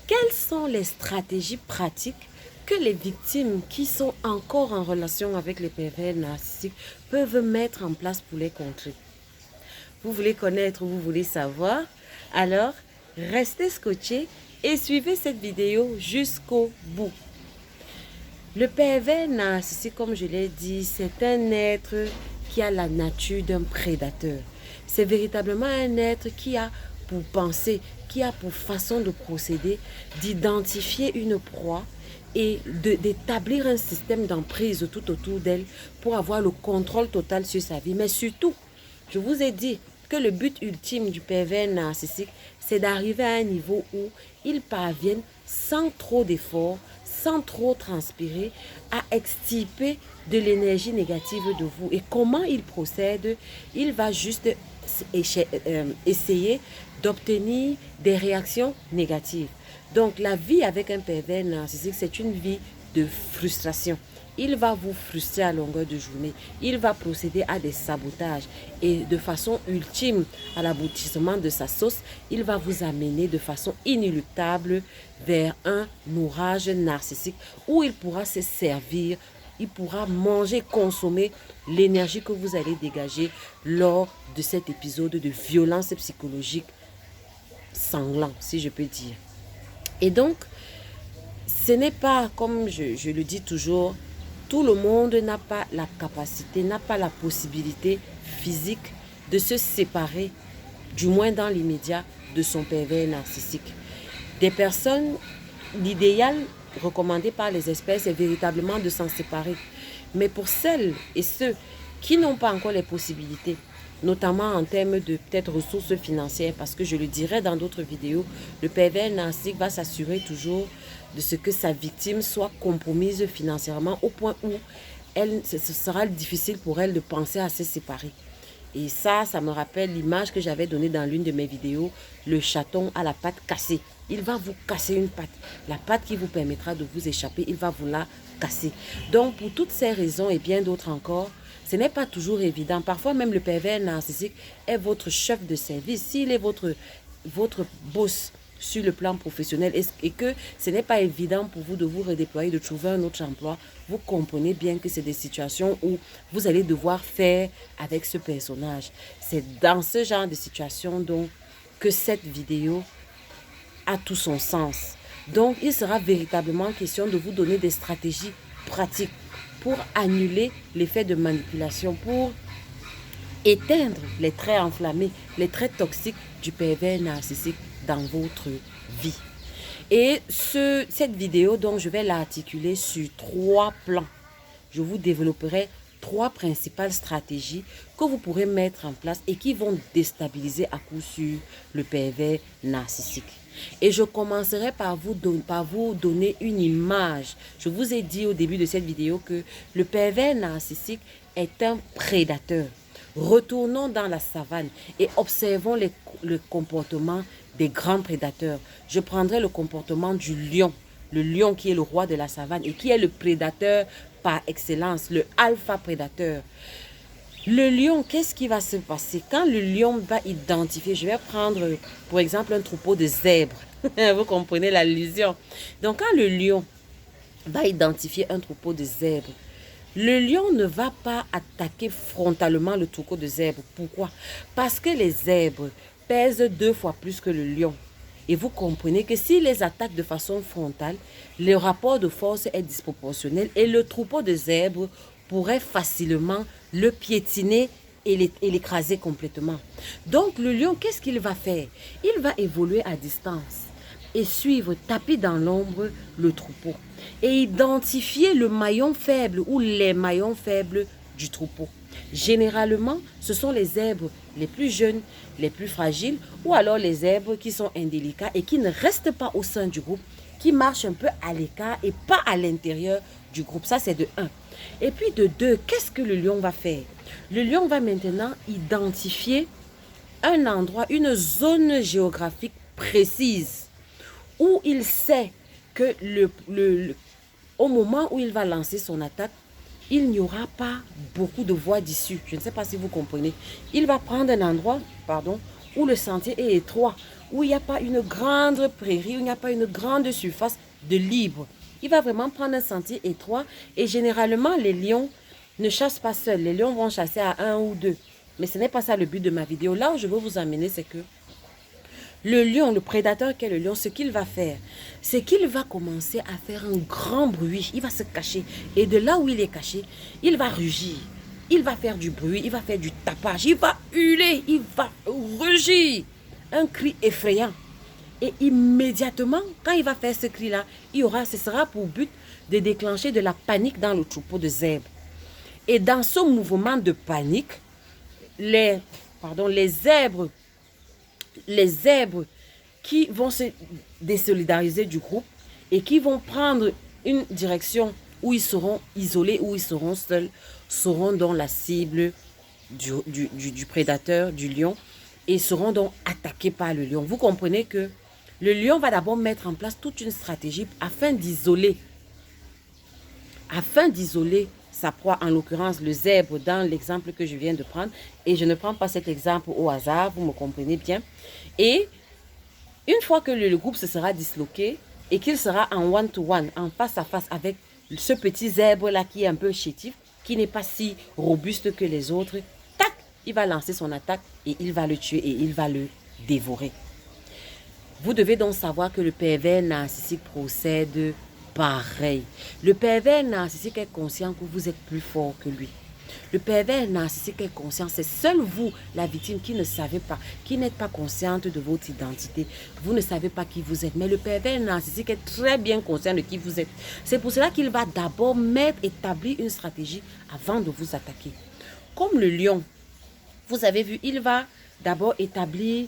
Quelles sont les stratégies pratiques que les victimes qui sont encore en relation avec les pervers narcissiques peuvent mettre en place pour les contrer? Vous voulez connaître, vous voulez savoir? Alors, restez scotchés et suivez cette vidéo jusqu'au bout. Le pervers narcissique, comme je l'ai dit, c'est un être qui a la nature d'un prédateur. C'est véritablement un être qui a pour pensée, qui a pour façon de procéder, d'identifier une proie et d'établir un système d'emprise tout autour d'elle pour avoir le contrôle total sur sa vie. Mais surtout, je vous ai dit que le but ultime du pervers narcissique, c'est d'arriver à un niveau où ils parviennent sans trop d'efforts, sans trop transpirer, à extirper de l'énergie négative de vous. Et comment il procède? Il va juste essayer d'obtenir des réactions négatives. Donc la vie avec un pervers narcissique, c'est une vie de frustration. Il va vous frustrer à longueur de journée. Il va procéder à des sabotages. Et de façon ultime, à l'aboutissement de sa sauce, il va vous amener de façon inéluctable vers un orage narcissique où il pourra se servir, il pourra manger, consommer l'énergie que vous allez dégager lors de cet épisode de violence psychologique sanglant, si je peux dire. Et donc, ce n'est pas, comme je le dis toujours, tout le monde n'a pas la capacité, n'a pas la possibilité physique de se séparer, du moins dans l'immédiat, de son pervers narcissique. Des personnes, l'idéal recommandé par les experts, c'est véritablement de s'en séparer. Mais pour celles et ceux qui n'ont pas encore les possibilités, notamment en termes de peut-être ressources financières, parce que je le dirai dans d'autres vidéos, le pervers narcissique va s'assurer toujours de ce que sa victime soit compromise financièrement au point où ce sera difficile pour elle de penser à se séparer. Et ça me rappelle l'image que j'avais donnée dans l'une de mes vidéos, le chaton à la patte cassée. Il va vous casser une patte. La patte qui vous permettra de vous échapper, il va vous la casser. Donc, pour toutes ces raisons et bien d'autres encore, ce n'est pas toujours évident. Parfois, même le pervers narcissique est votre chef de service. S'il est votre boss sur le plan professionnel et que ce n'est pas évident pour vous de vous redéployer, de trouver un autre emploi, vous comprenez bien que c'est des situations où vous allez devoir faire avec ce personnage. C'est dans ce genre de situation donc que cette vidéo a tout son sens. Donc, il sera véritablement question de vous donner des stratégies pratiques pour annuler l'effet de manipulation, pour éteindre les traits enflammés, les traits toxiques du pervers narcissique dans votre vie. Et cette vidéo, donc, je vais l'articuler sur 3 plans. Je vous développerai 3 principales stratégies que vous pourrez mettre en place et qui vont déstabiliser à coup sûr le pervers narcissique. Et je commencerai par vous donner une image. Je vous ai dit au début de cette vidéo que le pervers narcissique est un prédateur. Retournons dans la savane et observons le comportement des grands prédateurs. Je prendrai le comportement du lion. Le lion qui est le roi de la savane et qui est le prédateur par excellence, le alpha prédateur. Le lion, qu'est-ce qui va se passer? Quand le lion va identifier, je vais prendre pour exemple un troupeau de zèbres. Vous comprenez l'allusion? Donc quand le lion va identifier un troupeau de zèbres, le lion ne va pas attaquer frontalement le troupeau de zèbres. Pourquoi? Parce que les zèbres pèsent 2 fois plus que le lion. Et vous comprenez que s'il les attaque de façon frontale, le rapport de force est disproportionnel et le troupeau de zèbres pourrait facilement le piétiner et l'écraser complètement. Donc le lion, qu'est-ce qu'il va faire? Il va évoluer à distance et suivre, taper dans l'ombre le troupeau et identifier le maillon faible ou les maillons faibles du troupeau. Généralement, ce sont les zèbres les plus jeunes, les plus fragiles ou alors les zèbres qui sont indélicats et qui ne restent pas au sein du groupe, qui marchent un peu à l'écart et pas à l'intérieur du groupe. Ça, c'est de 1. Et puis de 2, qu'est-ce que le lion va faire? Le lion va maintenant identifier un endroit, une zone géographique précise où il sait que au moment où il va lancer son attaque, il n'y aura pas beaucoup de voies d'issue. Je ne sais pas si vous comprenez. Il va prendre un endroit, où le sentier est étroit, où il n'y a pas une grande prairie, où il n'y a pas une grande surface de libre. Il va vraiment prendre un sentier étroit et généralement, les lions ne chassent pas seuls. Les lions vont chasser à 1 ou 2. Mais ce n'est pas ça le but de ma vidéo. Là où je veux vous amener, c'est que le lion, le prédateur qu'est le lion, ce qu'il va faire, c'est qu'il va commencer à faire un grand bruit. Il va se cacher. Et de là où il est caché, il va rugir. Il va faire du bruit, il va faire du tapage, il va hurler, il va rugir. Un cri effrayant. Et immédiatement, quand il va faire ce cri-là, ce sera pour but de déclencher de la panique dans le troupeau de zèbres. Et dans ce mouvement de panique, les zèbres qui vont se désolidariser du groupe et qui vont prendre une direction où ils seront isolés, où ils seront seuls, seront donc la cible du prédateur, du lion, et seront donc attaqués par le lion. Vous comprenez que le lion va d'abord mettre en place toute une stratégie afin d'isoler sa proie, en l'occurrence le zèbre dans l'exemple que je viens de prendre. Et je ne prends pas cet exemple au hasard, vous me comprenez bien. Et une fois que le groupe se sera disloqué et qu'il sera en one-to-one, en face à face avec ce petit zèbre-là qui est un peu chétif, qui n'est pas si robuste que les autres, tac, il va lancer son attaque et il va le tuer et il va le dévorer. Vous devez donc savoir que le pervers narcissique procède pareil. Le pervers narcissique est conscient que vous êtes plus fort que lui. Le pervers narcissique est conscient, c'est seul vous, la victime, qui ne savez pas, qui n'êtes pas consciente de votre identité. Vous ne savez pas qui vous êtes. Mais le pervers narcissique est très bien conscient de qui vous êtes. C'est pour cela qu'il va d'abord établir une stratégie avant de vous attaquer. Comme le lion, vous avez vu, il va d'abord établir,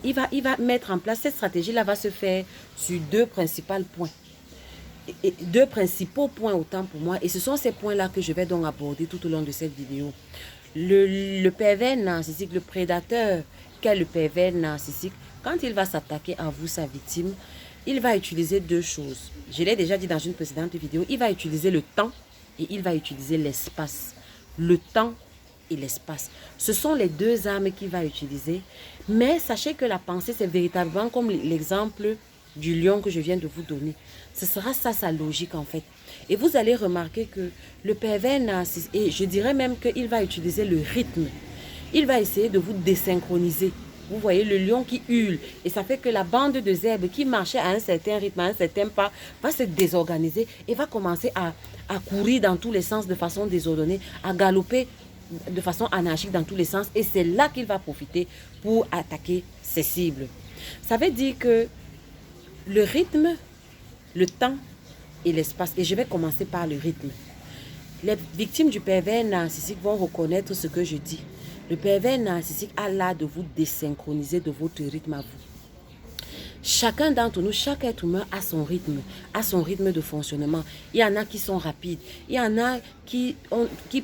il va mettre en place cette stratégie-là, va se faire sur deux principaux points autant pour moi. Et ce sont ces points-là que je vais donc aborder tout au long de cette vidéo. Le pervers narcissique, le prédateur qu'est le pervers narcissique, quand il va s'attaquer à vous, sa victime, il va utiliser deux choses. Je l'ai déjà dit dans une précédente vidéo, il va utiliser le temps et il va utiliser l'espace. Le temps et l'espace. Ce sont les deux armes qu'il va utiliser. Mais sachez que la pensée, c'est véritablement comme l'exemple du lion que je viens de vous donner. Ce sera ça sa logique en fait. Et vous allez remarquer que le pervers narcissique, et je dirais même qu'il va utiliser le rythme. Il va essayer de vous désynchroniser. Vous voyez le lion qui hurle. Et ça fait que la bande de zèbres qui marchait à un certain rythme, à un certain pas, va se désorganiser et va commencer à courir dans tous les sens de façon désordonnée, à galoper de façon anarchique dans tous les sens. Et c'est là qu'il va profiter pour attaquer ses cibles. Ça veut dire que le rythme, le temps et l'espace. Et je vais commencer par le rythme. Les victimes du pervers narcissique vont reconnaître ce que je dis. Le pervers narcissique a l'art de vous désynchroniser de votre rythme à vous. Chacun d'entre nous, chaque être humain a son rythme de fonctionnement. Il y en a qui sont rapides. Il y en a qui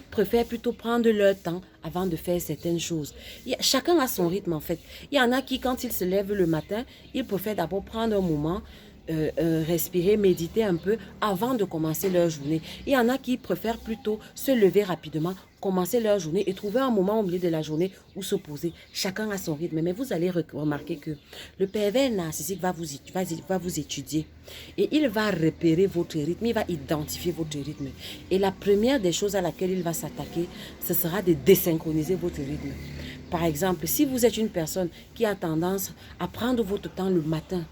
préfèrent plutôt prendre leur temps avant de faire certaines choses. Chacun a son rythme en fait. Il y en a qui, quand ils se lèvent le matin, ils préfèrent d'abord prendre un moment, respirer, méditer un peu avant de commencer leur journée. Il y en a qui préfèrent plutôt se lever rapidement, commencer leur journée et trouver un moment au milieu de la journée où se poser. Chacun a son rythme. Mais vous allez remarquer que le pervers narcissique va vous étudier et il va repérer votre rythme, il va identifier votre rythme. Et la première des choses à laquelle il va s'attaquer, ce sera de désynchroniser votre rythme. Par exemple, si vous êtes une personne qui a tendance à prendre votre temps le matin,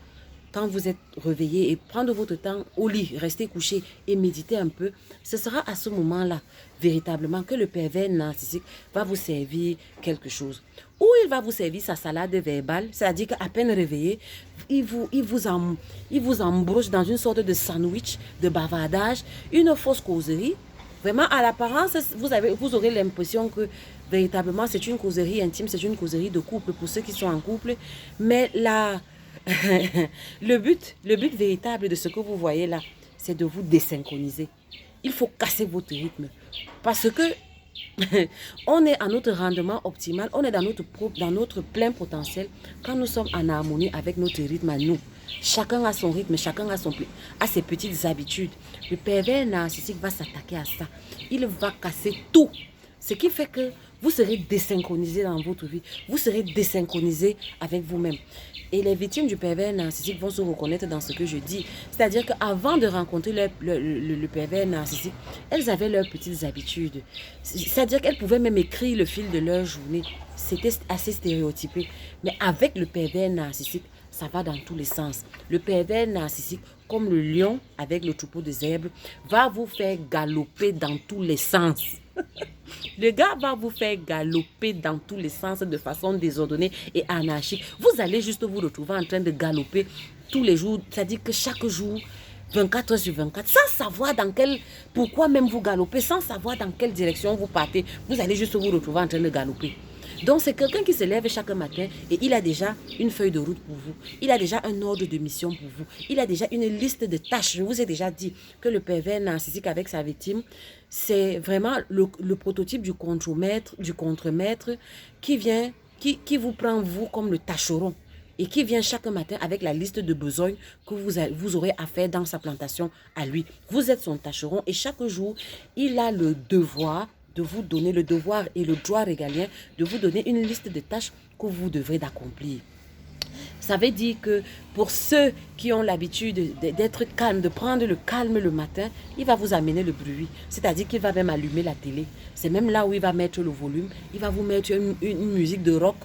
quand vous êtes réveillé, et prendre votre temps au lit, rester couché et méditer un peu, ce sera à ce moment-là, véritablement, que le pervers narcissique va vous servir quelque chose. Ou il va vous servir sa salade verbale, c'est-à-dire qu'à peine réveillé, il vous embroche dans une sorte de sandwich, de bavardage, une fausse causerie. Vraiment, à l'apparence, vous aurez l'impression que véritablement, c'est une causerie intime, c'est une causerie de couple pour ceux qui sont en couple. Mais là, le but véritable de ce que vous voyez là, c'est de vous désynchroniser. Il faut casser votre rythme. Parce que on est à notre rendement optimal, on est dans notre plein potentiel quand nous sommes en harmonie avec notre rythme à nous. Chacun a son rythme, chacun a ses petites habitudes. Le pervers narcissique va s'attaquer à ça. Il va casser tout. Ce qui fait que vous serez désynchronisé dans votre vie. Vous serez désynchronisé avec vous-même. Et les victimes du pervers narcissique vont se reconnaître dans ce que je dis. C'est-à-dire qu'avant de rencontrer le pervers narcissique, elles avaient leurs petites habitudes. C'est-à-dire qu'elles pouvaient même écrire le fil de leur journée. C'était assez stéréotypé. Mais avec le pervers narcissique, ça va dans tous les sens. Le pervers narcissique, comme le lion avec le troupeau de zèbres, va vous faire galoper dans tous les sens. Le gars va vous faire galoper dans tous les sens de façon désordonnée et anarchique. Vous allez juste vous retrouver en train de galoper tous les jours. C'est-à-dire que chaque jour, 24 heures sur 24, sans savoir pourquoi même vous galopez, sans savoir dans quelle direction vous partez. Vous allez juste vous retrouver en train de galoper. Donc, c'est quelqu'un qui se lève chaque matin et il a déjà une feuille de route pour vous. Il a déjà un ordre de mission pour vous. Il a déjà une liste de tâches. Je vous ai déjà dit que le pervers narcissique avec sa victime, c'est vraiment le prototype du contremaître, qui vous prend vous comme le tâcheron et qui vient chaque matin avec la liste de besoins que vous aurez à faire dans sa plantation à lui. Vous êtes son tâcheron et chaque jour, il a le devoir de vous donner le devoir et le droit régalien, de vous donner une liste de tâches que vous devrez d'accomplir. Ça veut dire que pour ceux qui ont l'habitude d'être calmes, de prendre le calme le matin, il va vous amener le bruit. C'est-à-dire qu'il va même allumer la télé. C'est même là où il va mettre le volume. Il va vous mettre une musique de rock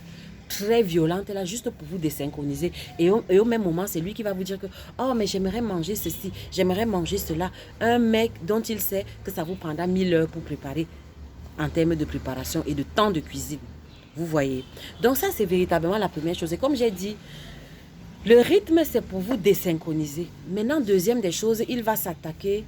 très violente là, juste pour vous désynchroniser. Et au même moment, c'est lui qui va vous dire que « Oh, mais j'aimerais manger ceci, j'aimerais manger cela. » Un mec dont il sait que ça vous prendra 1000 heures pour préparer en termes de préparation et de temps de cuisine. Vous voyez. Donc ça, c'est véritablement la première chose. Et comme j'ai dit, le rythme, c'est pour vous désynchroniser. Maintenant, deuxième des choses, il va s'attaquer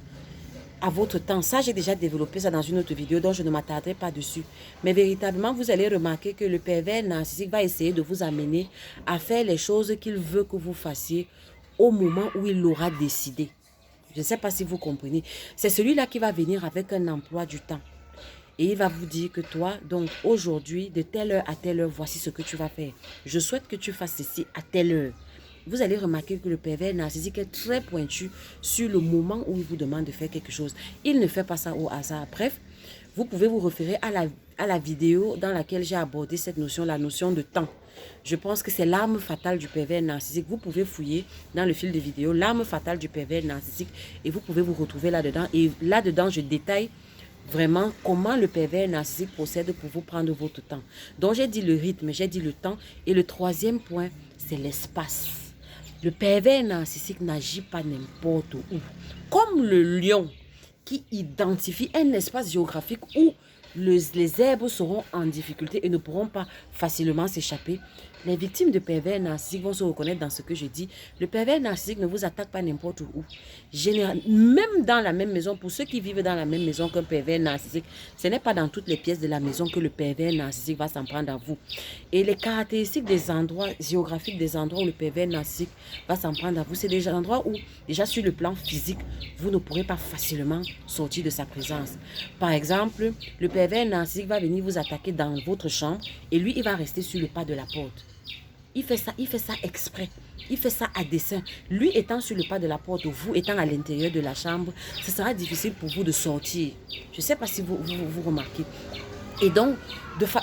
à votre temps. Ça, j'ai déjà développé ça dans une autre vidéo, donc je ne m'attarderai pas dessus. Mais véritablement, vous allez remarquer que le pervers narcissique va essayer de vous amener à faire les choses qu'il veut que vous fassiez au moment où il l'aura décidé. Je ne sais pas si vous comprenez. C'est celui-là qui va venir avec un emploi du temps. Et il va vous dire que toi, donc aujourd'hui, de telle heure à telle heure, voici ce que tu vas faire. Je souhaite que tu fasses ceci à telle heure. Vous allez remarquer que le pervers narcissique est très pointu sur le moment où il vous demande de faire quelque chose. Il ne fait pas ça au hasard. Bref, vous pouvez vous référer à la vidéo dans laquelle j'ai abordé cette notion, la notion de temps. Je pense que c'est l'arme fatale du pervers narcissique. Vous pouvez fouiller dans le fil de vidéo l'arme fatale du pervers narcissique et vous pouvez vous retrouver là-dedans. Et là-dedans, je détaille vraiment comment le pervers narcissique procède pour vous prendre votre temps. Donc j'ai dit le rythme, j'ai dit le temps. Et le troisième point, c'est l'espace. Le pervers narcissique n'agit pas n'importe où. Comme le lion qui identifie un espace géographique où les herbes seront en difficulté et ne pourront pas facilement s'échapper. Les victimes de pervers narcissiques vont se reconnaître dans ce que je dis. Le pervers narcissique ne vous attaque pas n'importe où. Même dans la même maison, pour ceux qui vivent dans la même maison qu'un pervers narcissique, ce n'est pas dans toutes les pièces de la maison que le pervers narcissique va s'en prendre à vous. Et les caractéristiques des endroits géographiques, des endroits où le pervers narcissique va s'en prendre à vous, c'est des endroits où, déjà sur le plan physique, vous ne pourrez pas facilement sortir de sa présence. Par exemple, le pervers narcissique va venir vous attaquer dans votre chambre et lui, il va rester sur le pas de la porte. Il fait ça exprès. Il fait ça à dessein. Lui étant sur le pas de la porte, vous étant à l'intérieur de la chambre, ce sera difficile pour vous de sortir. Je ne sais pas si vous remarquez. Et donc,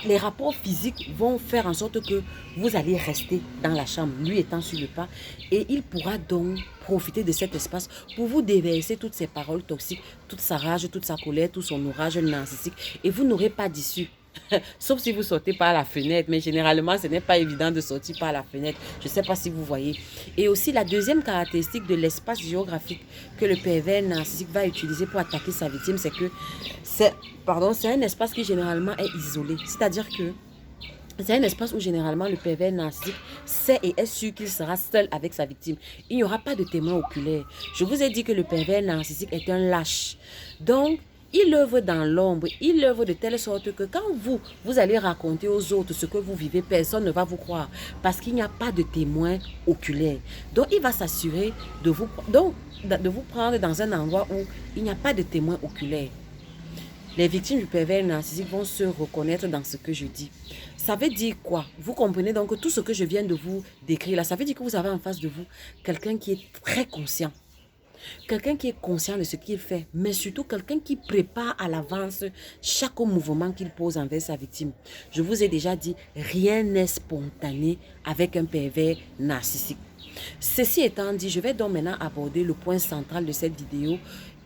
les rapports physiques vont faire en sorte que vous allez rester dans la chambre, lui étant sur le pas. Et il pourra donc profiter de cet espace pour vous déverser toutes ses paroles toxiques, toute sa rage, toute sa colère, tout son orage narcissique. Et vous n'aurez pas d'issue. Sauf si vous sortez par la fenêtre, mais généralement ce n'est pas évident de sortir par la fenêtre. Je ne sais pas si vous voyez. Et aussi la deuxième caractéristique de l'espace géographique que le pervers narcissique va utiliser pour attaquer sa victime, c'est que c'est un espace qui généralement est isolé. C'est-à-dire que c'est un espace où généralement le pervers narcissique sait et est sûr qu'il sera seul avec sa victime. Il n'y aura pas de témoin oculaire. Je vous ai dit que le pervers narcissique est un lâche. Donc, il œuvre dans l'ombre, il œuvre de telle sorte que quand vous allez raconter aux autres ce que vous vivez, personne ne va vous croire parce qu'il n'y a pas de témoin oculaire. Donc, il va s'assurer de vous prendre dans un endroit où il n'y a pas de témoin oculaire. Les victimes du pervers narcissique vont se reconnaître dans ce que je dis. Ça veut dire quoi? Vous comprenez donc que tout ce que je viens de vous décrire là, ça veut dire que vous avez en face de vous quelqu'un qui est très conscient. quelqu'un qui est conscient de ce qu'il fait, mais surtout quelqu'un qui prépare à l'avance chaque mouvement qu'il pose envers sa victime. Je vous ai déjà dit, rien n'est spontané avec un pervers narcissique. Ceci étant dit, je vais donc maintenant aborder le point central de cette vidéo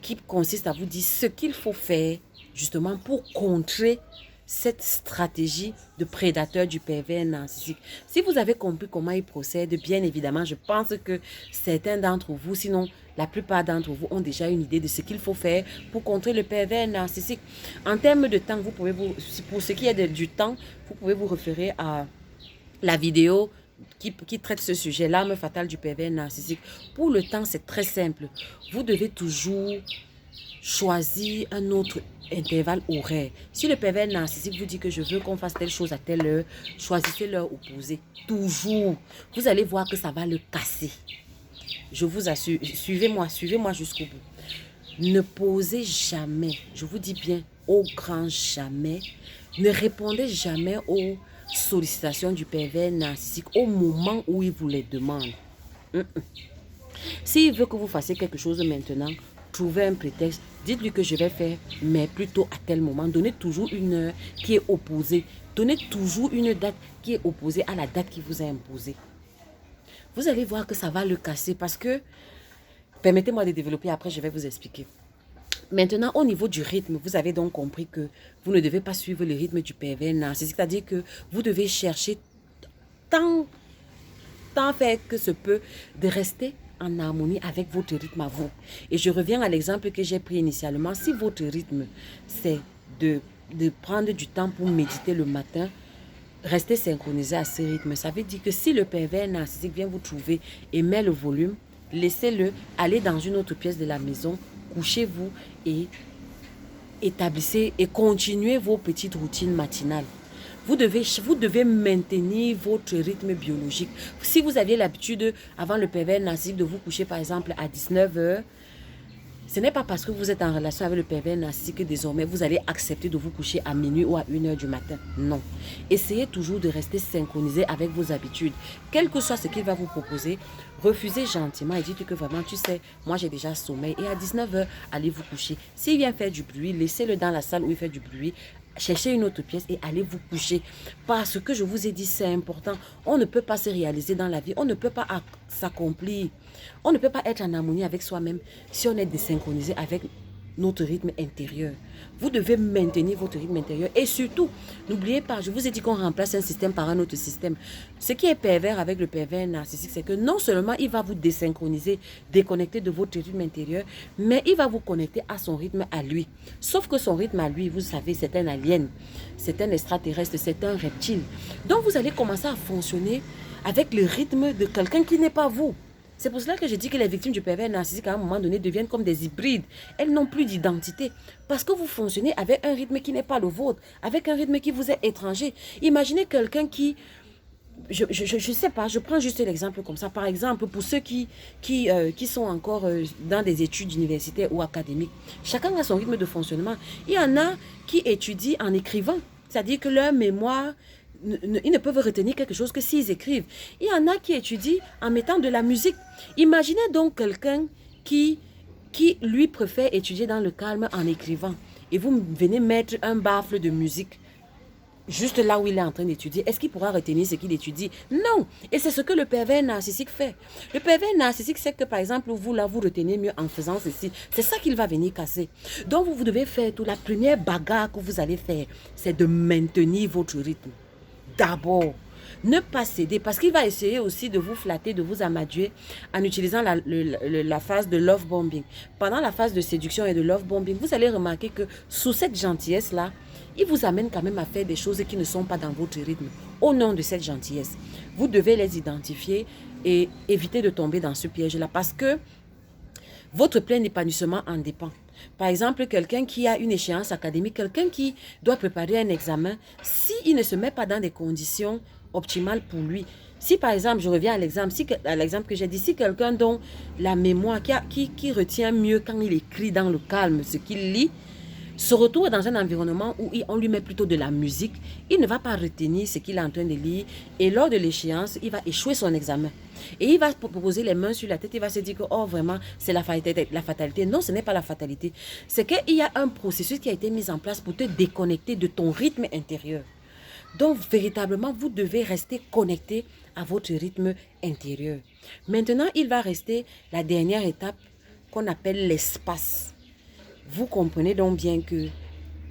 qui consiste à vous dire ce qu'il faut faire justement pour contrer cette stratégie de prédateur du pervers narcissique. Si vous avez compris comment il procède, bien évidemment, je pense que certains d'entre vous, sinon la plupart d'entre vous, ont déjà une idée de ce qu'il faut faire pour contrer le pervers narcissique. En termes de temps, pour ce qui est du temps, vous pouvez vous référer à la vidéo qui traite ce sujet, l'arme fatale du pervers narcissique. Pour le temps, c'est très simple. Vous devez toujours choisir un autre intervalle horaire. Si le pervers narcissique vous dit que je veux qu'on fasse telle chose à telle heure, choisissez l'heure opposée. Toujours. Vous allez voir que ça va le casser. Je vous assure, suivez-moi jusqu'au bout. Ne posez jamais, je vous dis bien, au grand jamais, ne répondez jamais aux sollicitations du pervers narcissique au moment où il vous les demande. S'il veut que vous fassiez quelque chose maintenant, trouvez un prétexte, dites-lui que je vais faire, mais plutôt à tel moment. Donnez toujours une heure qui est opposée. Donnez toujours une date qui est opposée à la date qui vous a imposée. Vous allez voir que ça va le casser parce que, permettez-moi de développer, après je vais vous expliquer. Maintenant, au niveau du rythme, vous avez donc compris que vous ne devez pas suivre le rythme du pervers narcissique, c'est-à-dire que vous devez chercher tant faire que ce peut de rester en harmonie avec votre rythme à vous. Et je reviens à l'exemple que j'ai pris initialement. Si votre rythme, c'est de prendre du temps pour méditer le matin, restez synchronisé à ce rythme. Ça veut dire que si le pervers narcissique vient vous trouver et met le volume, laissez-le aller dans une autre pièce de la maison, couchez-vous et établissez et continuez vos petites routines matinales. Vous devez maintenir votre rythme biologique. Si vous aviez l'habitude, avant le pervers narcissique, de vous coucher par exemple à 19 h, ce n'est pas parce que vous êtes en relation avec le pervers narcissique que désormais vous allez accepter de vous coucher à minuit ou à 1 h du matin. Non. Essayez toujours de rester synchronisé avec vos habitudes. Quel que soit ce qu'il va vous proposer, refusez gentiment et dites que vraiment, tu sais, moi j'ai déjà sommeil et à 19 h, allez vous coucher. S'il vient faire du bruit, laissez-le dans la salle où il fait du bruit. Cherchez une autre pièce et allez vous coucher. Parce que je vous ai dit, c'est important. On ne peut pas se réaliser dans la vie. On ne peut pas s'accomplir. On ne peut pas être en harmonie avec soi-même si on est désynchronisé avec notre rythme intérieur. Vous devez maintenir votre rythme intérieur. Et surtout, n'oubliez pas, je vous ai dit qu'on remplace un système par un autre système. Ce qui est pervers avec le pervers narcissique, c'est que non seulement il va vous désynchroniser, déconnecter de votre rythme intérieur, mais il va vous connecter à son rythme à lui. Sauf que son rythme à lui, vous savez, c'est un alien, c'est un extraterrestre, c'est un reptile. Donc vous allez commencer à fonctionner avec le rythme de quelqu'un qui n'est pas vous. C'est pour cela que je dis que les victimes du pervers narcissique, à un moment donné, deviennent comme des hybrides. Elles n'ont plus d'identité. Parce que vous fonctionnez avec un rythme qui n'est pas le vôtre, avec un rythme qui vous est étranger. Imaginez quelqu'un qui... Je ne sais pas, je prends juste l'exemple comme ça. Par exemple, pour ceux qui sont encore dans des études universitaires ou académiques, chacun a son rythme de fonctionnement. Il y en a qui étudient en écrivant. C'est-à-dire que leur mémoire... Ils ne peuvent retenir quelque chose que s'ils écrivent. Il y en a qui étudient en mettant de la musique. Imaginez donc quelqu'un qui lui préfère étudier dans le calme en écrivant. Et vous venez mettre un baffle de musique juste là où il est en train d'étudier. Est-ce qu'il pourra retenir ce qu'il étudie? Non. Et c'est ce que le pervers narcissique fait. Le pervers narcissique sait que par exemple, vous là, vous retenez mieux en faisant ceci. C'est ça qu'il va venir casser. Donc vous devez faire tout. La première bagarre que vous allez faire, c'est de maintenir votre rythme. D'abord, ne pas céder parce qu'il va essayer aussi de vous flatter, de vous amadouer en utilisant la phase de love bombing. Pendant la phase de séduction et de love bombing, vous allez remarquer que sous cette gentillesse-là, il vous amène quand même à faire des choses qui ne sont pas dans votre rythme. Au nom de cette gentillesse, vous devez les identifier et éviter de tomber dans ce piège-là parce que votre plein épanouissement en dépend. Par exemple, quelqu'un qui a une échéance académique, quelqu'un qui doit préparer un examen, s'il ne se met pas dans des conditions optimales pour lui, si par exemple, je reviens à l'exemple que j'ai dit, si quelqu'un dont la mémoire, qui retient mieux quand il écrit dans le calme ce qu'il lit, se retrouve dans un environnement où on lui met plutôt de la musique, il ne va pas retenir ce qu'il est en train de lire et lors de l'échéance, il va échouer son examen. Et il va poser les mains sur la tête, il va se dire que oh vraiment c'est la fatalité. Non, ce n'est pas la fatalité. C'est qu'il y a un processus qui a été mis en place pour te déconnecter de ton rythme intérieur. Donc véritablement, vous devez rester connecté à votre rythme intérieur. Maintenant, il va rester la dernière étape qu'on appelle l'espace. Vous comprenez donc bien que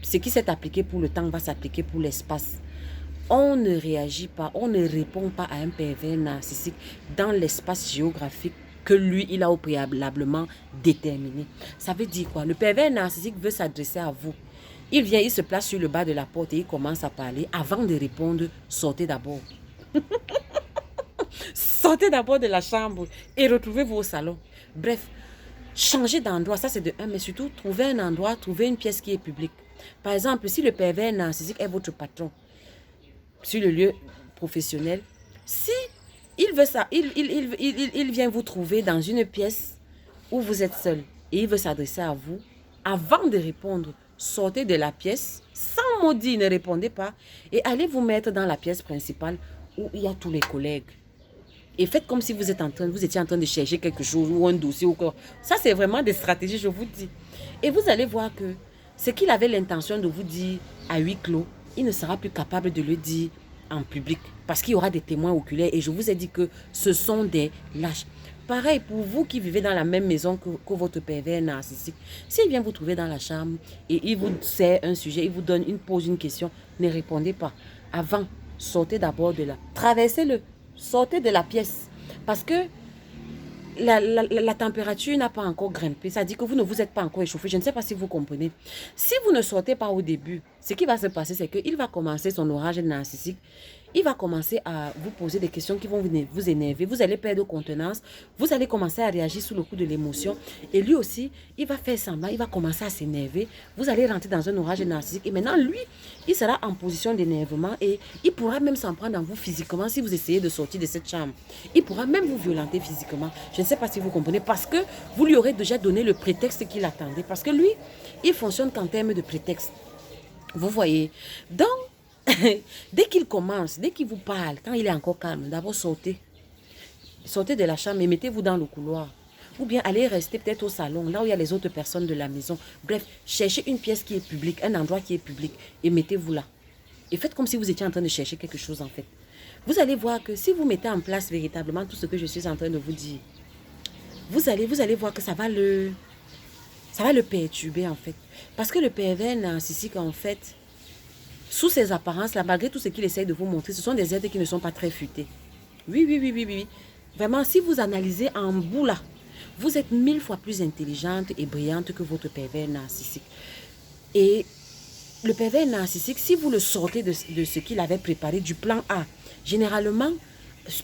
ce qui s'est appliqué pour le temps va s'appliquer pour l'espace. On ne réagit pas, on ne répond pas à un pervers narcissique dans l'espace géographique que lui, il a au préalablement déterminé. Ça veut dire quoi? Le pervers narcissique veut s'adresser à vous. Il vient, il se place sur le bas de la porte et il commence à parler. Avant de répondre, sortez d'abord. Sortez d'abord de la chambre et retrouvez-vous au salon. Bref, changez d'endroit, ça c'est de un, mais surtout, trouvez un endroit, trouvez une pièce qui est publique. Par exemple, si le pervers narcissique est votre patron sur le lieu professionnel, si il veut ça, il vient vous trouver dans une pièce où vous êtes seul et il veut s'adresser à vous, avant de répondre, sortez de la pièce, sans mot dit, ne répondez pas, et allez vous mettre dans la pièce principale où il y a tous les collègues. Et faites comme si vous étiez en train de chercher quelque chose ou un dossier ou quoi. Ça, c'est vraiment des stratégies, je vous dis. Et vous allez voir que ce qu'il avait l'intention de vous dire à huis clos, il ne sera plus capable de le dire en public. Parce qu'il y aura des témoins oculaires. Et je vous ai dit que ce sont des lâches. Pareil pour vous qui vivez dans la même maison que votre pervers narcissique. S'il vient vous trouver dans la chambre et il vous sert un sujet, il vous pose une question, ne répondez pas. Avant, sortez d'abord de là. Traversez-le. Sortez de la pièce. Parce que la température n'a pas encore grimpé. Ça dit que vous ne vous êtes pas encore échauffé. Je ne sais pas si vous comprenez. Si vous ne sortez pas au début, ce qui va se passer, c'est qu'il va commencer son orage narcissique. Il va commencer à vous poser des questions qui vont vous énerver. Vous allez perdre contenance. Vous allez commencer à réagir sous le coup de l'émotion. Et lui aussi, il va faire semblant. Il va commencer à s'énerver. Vous allez rentrer dans un orage narcissique. Et maintenant, lui, il sera en position d'énervement. Et il pourra même s'en prendre en vous physiquement si vous essayez de sortir de cette chambre. Il pourra même vous violenter physiquement. Je ne sais pas si vous comprenez. Parce que vous lui aurez déjà donné le prétexte qu'il attendait. Parce que lui, il fonctionne qu'en termes de prétexte. Vous voyez. Donc, dès qu'il commence, dès qu'il vous parle, quand il est encore calme, d'abord sortez. Sortez de la chambre et mettez-vous dans le couloir. Ou bien allez rester peut-être au salon, là où il y a les autres personnes de la maison. Bref, cherchez une pièce qui est publique, un endroit qui est public et mettez-vous là. Et faites comme si vous étiez en train de chercher quelque chose en fait. Vous allez voir que si vous mettez en place véritablement tout ce que je suis en train de vous dire, vous allez voir que ça va le perturber en fait. Parce que le pervers narcissique en fait, sous ses apparences, là, malgré tout ce qu'il essaye de vous montrer, ce sont des êtres qui ne sont pas très futés. Oui. Vraiment, si vous analysez en bout là, vous êtes 1000 fois plus intelligente et brillante que votre pervers narcissique. Et le pervers narcissique, si vous le sortez de ce qu'il avait préparé, du plan A, généralement,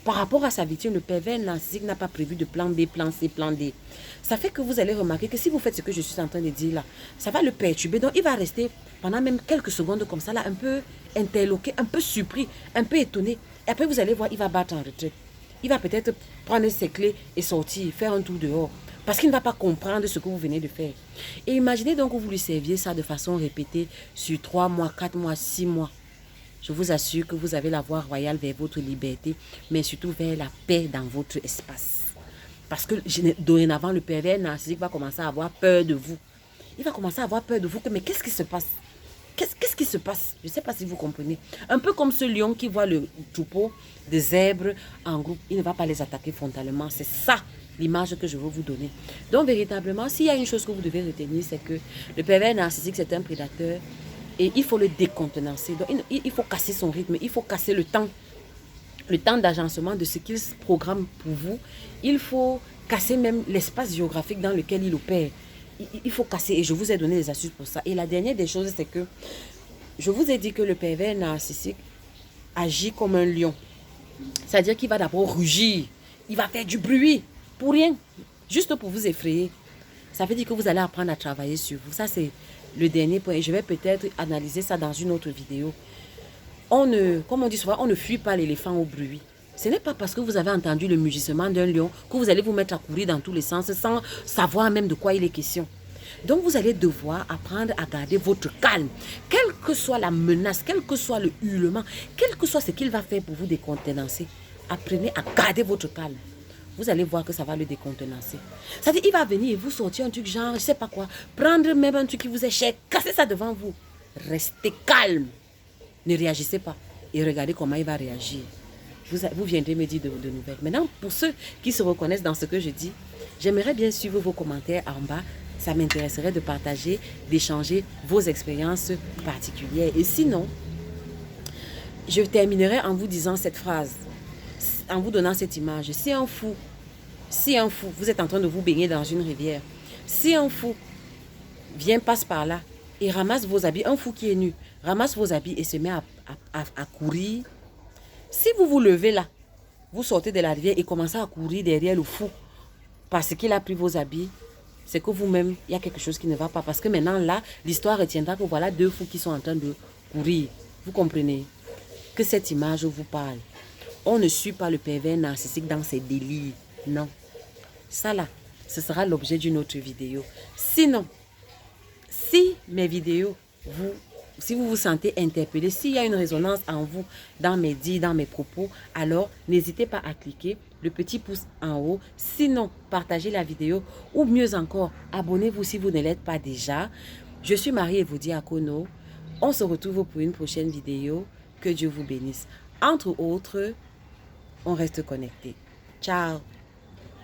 par rapport à sa victime, le pervers narcissique n'a pas prévu de plan B, plan C, plan D. Ça fait que vous allez remarquer que si vous faites ce que je suis en train de dire là, ça va le perturber. Donc, il va rester pendant même quelques secondes comme ça, là, un peu interloqué, un peu surpris, un peu étonné. Et après, vous allez voir, il va battre en retraite. Il va peut-être prendre ses clés et sortir, faire un tour dehors. Parce qu'il ne va pas comprendre ce que vous venez de faire. Et imaginez donc que vous lui serviez ça de façon répétée sur 3 mois, 4 mois, 6 mois. Je vous assure que vous avez la voie royale vers votre liberté, mais surtout vers la paix dans votre espace. Parce que dorénavant, le pervers narcissique va commencer à avoir peur de vous. Il va commencer à avoir peur de vous. Mais qu'est-ce qui se passe? Qu'est-ce qui se passe? Je ne sais pas si vous comprenez. Un peu comme ce lion qui voit le troupeau de zèbres en groupe. Il ne va pas les attaquer frontalement. C'est ça l'image que je veux vous donner. Donc, véritablement, s'il y a une chose que vous devez retenir, c'est que le pervers narcissique, c'est un prédateur. Et il faut le décontenancer. Donc, il faut casser son rythme. Il faut casser le temps d'agencement de ce qu'il programme pour vous. Il faut casser même l'espace géographique dans lequel il opère. Il faut casser. Et je vous ai donné des astuces pour ça. Et la dernière des choses, c'est que je vous ai dit que le pervers narcissique agit comme un lion. C'est-à-dire qu'il va d'abord rugir. Il va faire du bruit. Pour rien. Juste pour vous effrayer. Ça veut dire que vous allez apprendre à travailler sur vous. Ça, c'est le dernier point. Et je vais peut-être analyser ça dans une autre vidéo. Comme on dit souvent, on ne fuit pas l'éléphant au bruit. Ce n'est pas parce que vous avez entendu le mugissement d'un lion que vous allez vous mettre à courir dans tous les sens sans savoir même de quoi il est question. Donc, vous allez devoir apprendre à garder votre calme. Quelle que soit la menace, quel que soit le hurlement, quel que soit ce qu'il va faire pour vous décontenancer, apprenez à garder votre calme. Vous allez voir que ça va le décontenancer. C'est-à-dire, il va venir et vous sortir un truc genre, je sais pas quoi, prendre même un truc qui vous est cher, casser ça devant vous. Restez calme. Ne réagissez pas. Et regardez comment il va réagir. Vous viendrez me dire de nouvelles. Maintenant, pour ceux qui se reconnaissent dans ce que je dis, j'aimerais bien suivre vos commentaires en bas. Ça m'intéresserait de partager, d'échanger vos expériences particulières. Et sinon, je terminerai en vous disant cette phrase, en vous donnant cette image. Si un fou, vous êtes en train de vous baigner dans une rivière, si un fou vient, passe par là et ramasse vos habits, un fou qui est nu, ramasse vos habits et se met à courir, si vous vous levez là, vous sortez de la rivière et commencez à courir derrière le fou parce qu'il a pris vos habits, c'est que vous-même, il y a quelque chose qui ne va pas. Parce que maintenant, là, l'histoire retiendra que voilà deux fous qui sont en train de courir. Vous comprenez que cette image vous parle. On ne suit pas le pervers narcissique dans ses délires. Non. Ça là, ce sera l'objet d'une autre vidéo. Sinon, si mes vidéos, si vous vous sentez interpellé, s'il y a une résonance en vous, dans mes dits, dans mes propos, alors n'hésitez pas à cliquer le petit pouce en haut. Sinon, partagez la vidéo ou mieux encore, abonnez-vous si vous ne l'êtes pas déjà. Je suis Marie-Evodi Akono. On se retrouve pour une prochaine vidéo. Que Dieu vous bénisse. Entre autres, on reste connecté. Ciao.